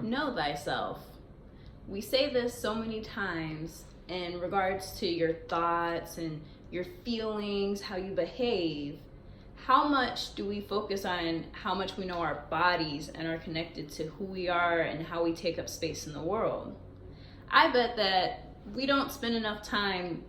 Know thyself. We say this so many times in regards to your thoughts and your feelings, how you behave. How much do we focus on how much we know our bodies and are connected to who we are and how we take up space in the world? I bet that we don't spend enough time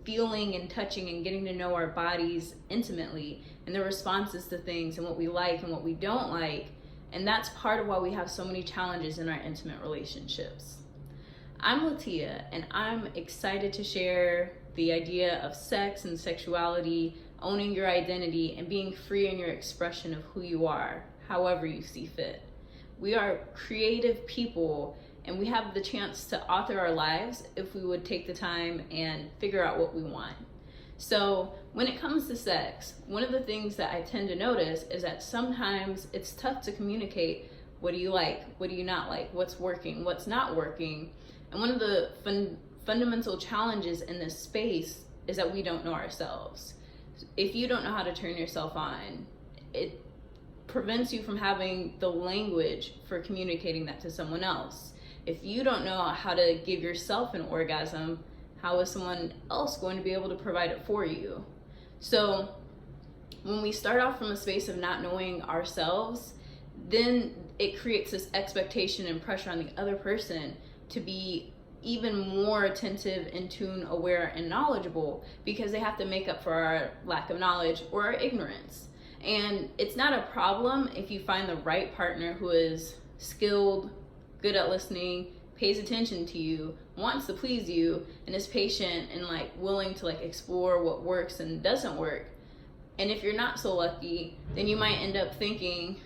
feeling and touching and getting to know our bodies intimately and the responses to things and what we like and what we don't like. And that's part of why we have so many challenges in our intimate relationships. I'm Latia, and I'm excited to share the idea of sex and sexuality, owning your identity, and being free in your expression of who you are, however you see fit. We are creative people, and we have the chance to author our lives if we would take the time and figure out what we want. So when it comes to sex, one of the things that I tend to notice is that sometimes it's tough to communicate what do you like, what do you not like, what's working, what's not working. And one of the fundamental challenges in this space is that we don't know ourselves. If you don't know how to turn yourself on, it prevents you from having the language for communicating that to someone else. If you don't know how to give yourself an orgasm, how is someone else going to be able to provide it for you? So when we start off from a space of not knowing ourselves, then it creates this expectation and pressure on the other person to be even more attentive, in tune, aware, and knowledgeable, because they have to make up for our lack of knowledge or our ignorance. And it's not a problem if you find the right partner who is skilled, good at listening, pays attention to you, wants to please you, and is patient and willing to explore what works and doesn't work. And if you're not so lucky, then you might end up thinking,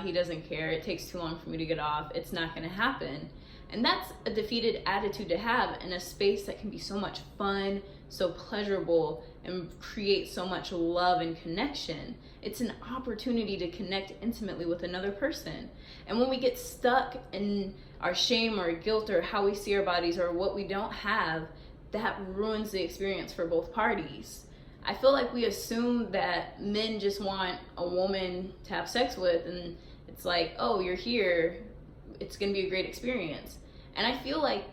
he doesn't care, it takes too long for me to get off, it's not gonna happen. And that's a defeated attitude to have in a space that can be so much fun, so pleasurable, and create so much love and connection. It's an opportunity to connect intimately with another person. And when we get stuck in our shame or guilt or how we see our bodies or what we don't have, that ruins the experience for both parties. I feel like we assume that men just want a woman to have sex with, and it's like, oh, you're here, it's gonna be a great experience. And I feel like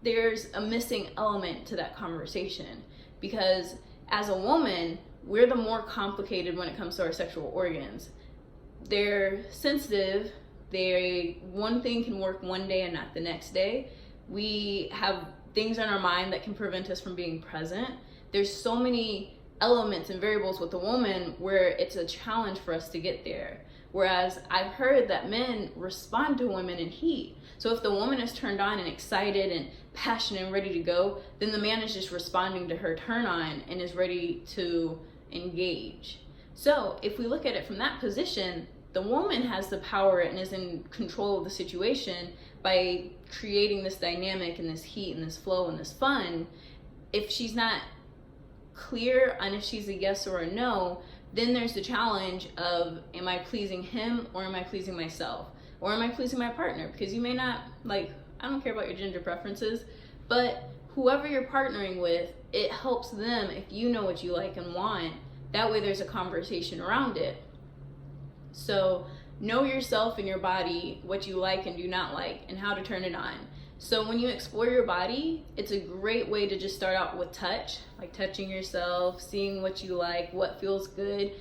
there's a missing element to that conversation, because as a woman, we're the more complicated when it comes to our sexual organs. They're sensitive. One thing can work one day and not the next day. We have things on our mind that can prevent us from being present. There's so many elements and variables with a woman where it's a challenge for us to get there. Whereas I've heard that men respond to women in heat. So if the woman is turned on and excited and passionate and ready to go, then the man is just responding to her turn on and is ready to engage. So if we look at it from that position, the woman has the power and is in control of the situation by creating this dynamic and this heat and this flow and this fun. If she's not clear on if she's a yes or a no, then there's the challenge of, am I pleasing him or am I pleasing myself? Or am I pleasing my partner? Because you may not, I don't care about your gender preferences, but whoever you're partnering with, it helps them if you know what you like and want. That way there's a conversation around it. So know yourself and your body, what you like and do not like, and how to turn it on. So when you explore your body, it's a great way to just start out with touch, like touching yourself, seeing what you like, what feels good.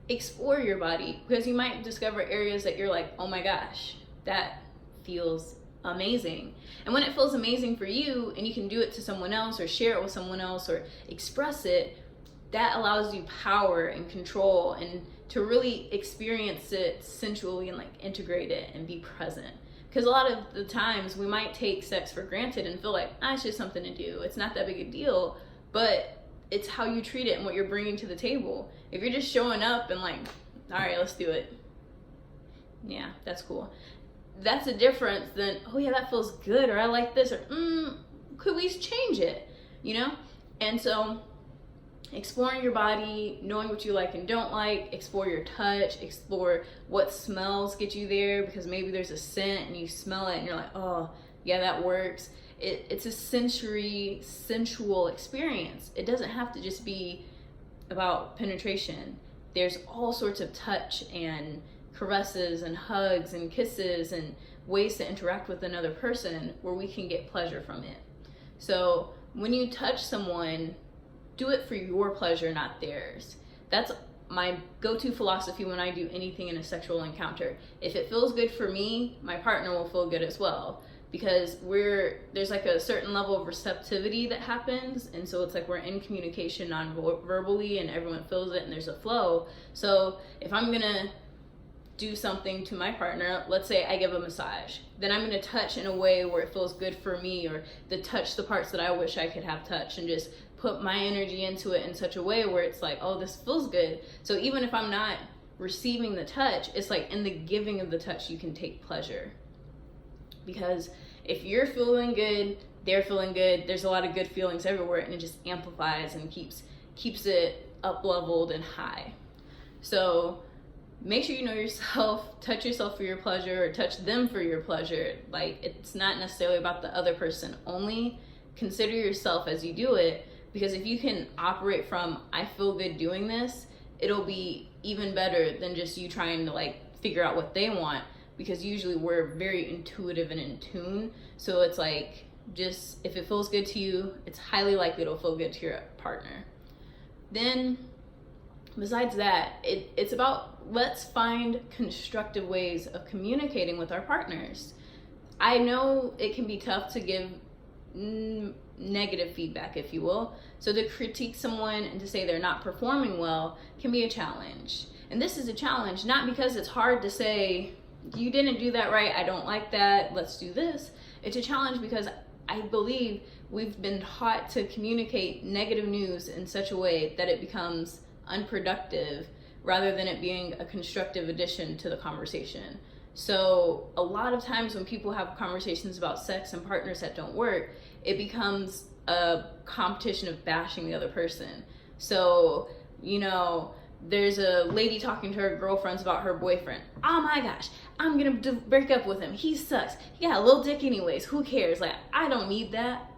Explore your body, because you might discover areas that you're like, oh my gosh, that feels amazing. And when it feels amazing for you and you can do it to someone else or share it with someone else or express it, that allows you power and control and to really experience it sensually and integrate it and be present. Because a lot of the times we might take sex for granted and feel like, it's just something to do, it's not that big a deal, but it's how you treat it and what you're bringing to the table. If you're just showing up and all right, let's do it, yeah, that's cool, that's a difference than, oh yeah, that feels good, or I like this, or could we change it, And so exploring your body, knowing what you like and don't like, explore your touch, explore what smells get you there, because maybe there's a scent and you smell it and you're like, oh yeah, that works. It's a sensual experience. It doesn't have to just be about penetration. There's all sorts of touch and caresses and hugs and kisses and ways to interact with another person where we can get pleasure from it. So when you touch someone, do it for your pleasure, not theirs. That's my go-to philosophy when I do anything in a sexual encounter. If it feels good for me, my partner will feel good as well, because there's like a certain level of receptivity that happens, and so it's like we're in communication non-verbally and everyone feels it and there's a flow. So if I'm gonna do something to my partner, let's say I give a massage, then I'm gonna touch in a way where it feels good for me, or touch the parts that I wish I could have touched, and just put my energy into it in such a way where it's like, oh, this feels good. So even if I'm not receiving the touch, it's like in the giving of the touch you can take pleasure. Because if you're feeling good, they're feeling good, there's a lot of good feelings everywhere, and it just amplifies and keeps it up leveled and high. So make sure you know yourself, touch yourself for your pleasure, or touch them for your pleasure. Like, it's not necessarily about the other person only. Consider yourself as you do it, because if you can operate from, I feel good doing this, it'll be even better than just you trying to like figure out what they want, because usually we're very intuitive and in tune. So it's like, just if it feels good to you, it's highly likely it'll feel good to your partner. Then besides that, it's about, let's find constructive ways of communicating with our partners. I know it can be tough to give negative feedback, if you will. So to critique someone and to say they're not performing well can be a challenge. And this is a challenge not because it's hard to say, you didn't do that right, I don't like that, let's do this. It's a challenge because I believe we've been taught to communicate negative news in such a way that it becomes unproductive rather than it being a constructive addition to the conversation. So a lot of times when people have conversations about sex and partners that don't work, it becomes a competition of bashing the other person. So, you know, there's a lady talking to her girlfriends about her boyfriend. Oh my gosh, I'm gonna break up with him. He sucks. He got a little dick anyways. Who cares? Like, I don't need that.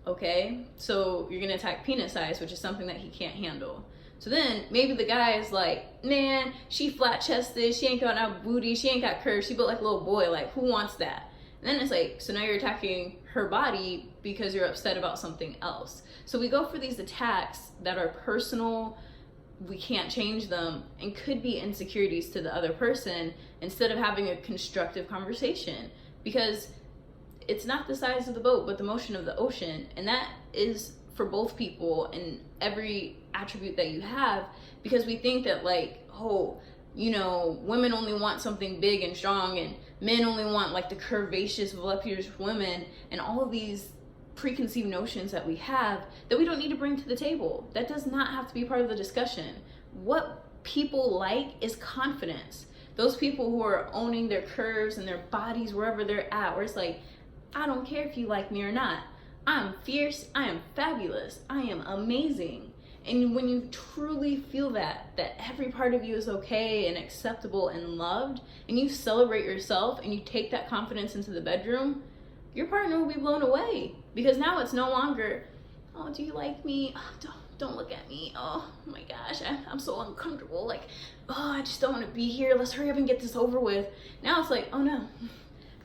Okay, so you're gonna attack penis size, which is something that he can't handle. So then maybe the guy is like, man, she flat chested, she ain't got no booty, she ain't got curves, she built like a little boy, like who wants that? And then it's like, so now you're attacking her body because you're upset about something else. So we go for these attacks that are personal, we can't change them, and could be insecurities to the other person, instead of having a constructive conversation. Because it's not the size of the boat, but the motion of the ocean. And that is for both people in every attribute that you have, because we think that like, oh, you know, women only want something big and strong, and men only want like the curvaceous, voluptuous women, and all of these preconceived notions that we have that we don't need to bring to the table. That does not have to be part of the discussion. What people like is confidence. Those people who are owning their curves and their bodies wherever they're at, where it's like, I don't care if you like me or not. I'm fierce, I am fabulous, I am amazing. And when you truly feel that every part of you is okay and acceptable and loved, and you celebrate yourself and you take that confidence into the bedroom, your partner will be blown away. Because now it's no longer, oh, do you like me? Oh, don't look at me. Oh my gosh, I'm so uncomfortable. Like, oh, I just don't want to be here. Let's hurry up and get this over with. Now it's like, oh no,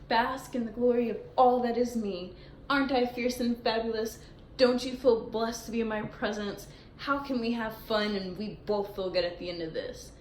bask in the glory of all that is me. Aren't I fierce and fabulous? Don't you feel blessed to be in my presence? How can we have fun and we both feel good at the end of this?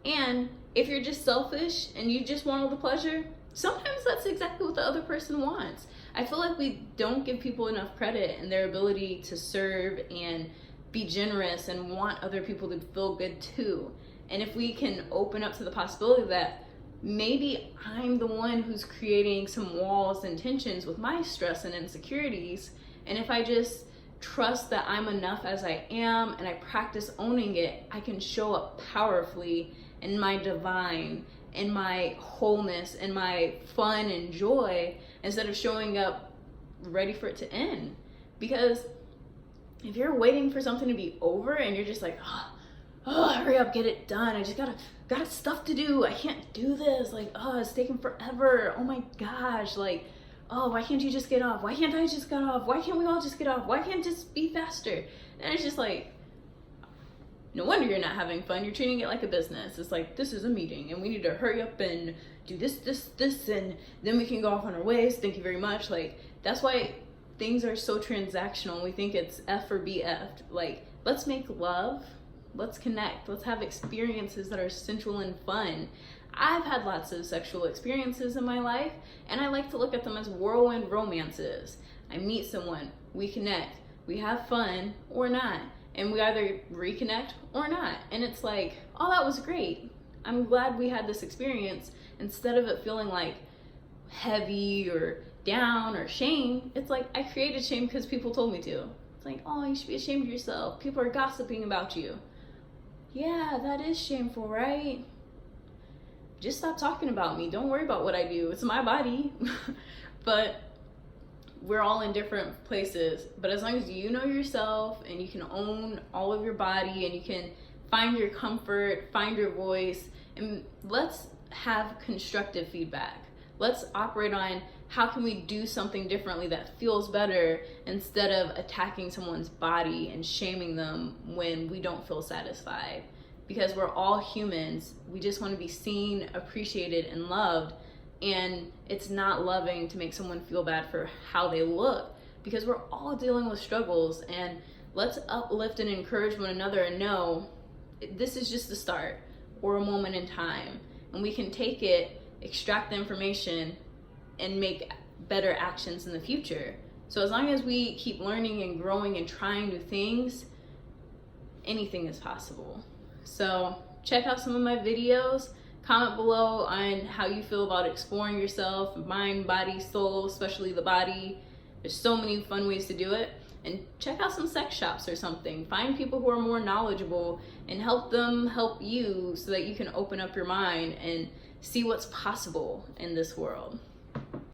And if you're just selfish and you just want all the pleasure, sometimes that's exactly what the other person wants. I feel like we don't give people enough credit in their ability to serve and be generous and want other people to feel good too. And if we can open up to the possibility that maybe I'm the one who's creating some walls and tensions with my stress and insecurities, and if I just trust that I'm enough as I am and I practice owning it, I can show up powerfully in my divine, in my wholeness, in my fun and joy, instead of showing up ready for it to end. Because if you're waiting for something to be over and you're just like, oh, hurry up, get it done, I just got stuff to do, I can't do this, like, oh, it's taking forever, oh my gosh, like, oh, why can't you just get off? Why can't I just get off? Why can't we all just get off? Why can't it just be faster? And it's just like, no wonder you're not having fun. You're treating it like a business. It's like, this is a meeting and we need to hurry up and do this, and then we can go off on our ways. Thank you very much. Like, that's why things are so transactional. We think it's F or BF. Like, let's make love. Let's connect. Let's have experiences that are sensual and fun. I've had lots of sexual experiences in my life, and I like to look at them as whirlwind romances. I meet someone, we connect, we have fun or not, and we either reconnect or not. And it's like, oh, that was great. I'm glad we had this experience. Instead of it feeling like heavy or down or shame, it's like, I created shame because people told me to. It's like, oh, you should be ashamed of yourself. People are gossiping about you. Yeah, that is shameful, right? Just stop talking about me. Don't worry about what I do. It's my body. But we're all in different places. But as long as you know yourself and you can own all of your body and you can find your comfort, find your voice, and let's have constructive feedback. Let's operate on how can we do something differently that feels better instead of attacking someone's body and shaming them when we don't feel satisfied. Because we're all humans. We just want to be seen, appreciated, and loved. And it's not loving to make someone feel bad for how they look, because we're all dealing with struggles. And let's uplift and encourage one another and know this is just the start or a moment in time. And we can take it, extract the information, and make better actions in the future. So as long as we keep learning and growing and trying new things, anything is possible. So check out some of my videos. Comment below on how you feel about exploring yourself, mind, body, soul, especially the body. There's so many fun ways to do it. And check out some sex shops or something. Find people who are more knowledgeable and help them help you so that you can open up your mind and see what's possible in this world.